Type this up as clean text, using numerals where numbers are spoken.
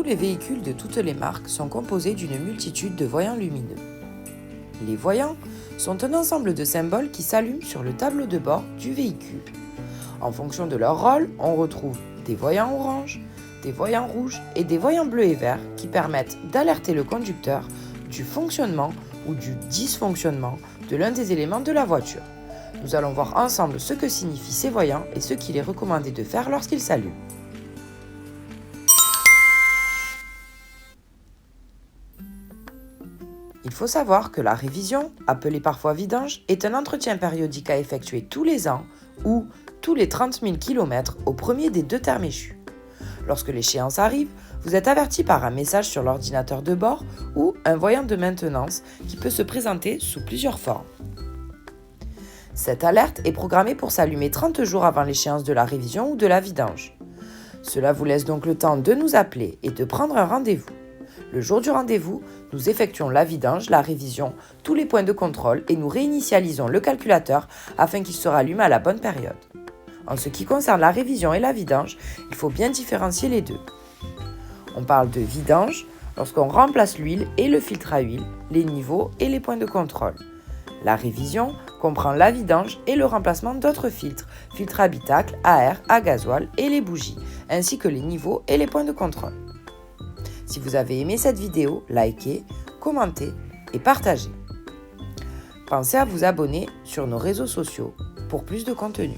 Tous les véhicules de toutes les marques sont composés d'une multitude de voyants lumineux. Les voyants sont un ensemble de symboles qui s'allument sur le tableau de bord du véhicule. En fonction de leur rôle, on retrouve des voyants orange, des voyants rouges et des voyants bleus et verts qui permettent d'alerter le conducteur du fonctionnement ou du dysfonctionnement de l'un des éléments de la voiture. Nous allons voir ensemble ce que signifient ces voyants et ce qu'il est recommandé de faire lorsqu'ils s'allument. Il faut savoir que la révision, appelée parfois vidange, est un entretien périodique à effectuer tous les ans ou tous les 30 000 km au premier des deux termes échus. Lorsque l'échéance arrive, vous êtes averti par un message sur l'ordinateur de bord ou un voyant de maintenance qui peut se présenter sous plusieurs formes. Cette alerte est programmée pour s'allumer 30 jours avant l'échéance de la révision ou de la vidange. Cela vous laisse donc le temps de nous appeler et de prendre un rendez-vous. Le jour du rendez-vous, nous effectuons la vidange, la révision, tous les points de contrôle et nous réinitialisons le calculateur afin qu'il se rallume à la bonne période. En ce qui concerne la révision et la vidange, il faut bien différencier les deux. On parle de vidange lorsqu'on remplace l'huile et le filtre à huile, les niveaux et les points de contrôle. La révision comprend la vidange et le remplacement d'autres filtres, filtres à habitacle, à air, à gasoil et les bougies, ainsi que les niveaux et les points de contrôle. Si vous avez aimé cette vidéo, likez, commentez et partagez. Pensez à vous abonner sur nos réseaux sociaux pour plus de contenu.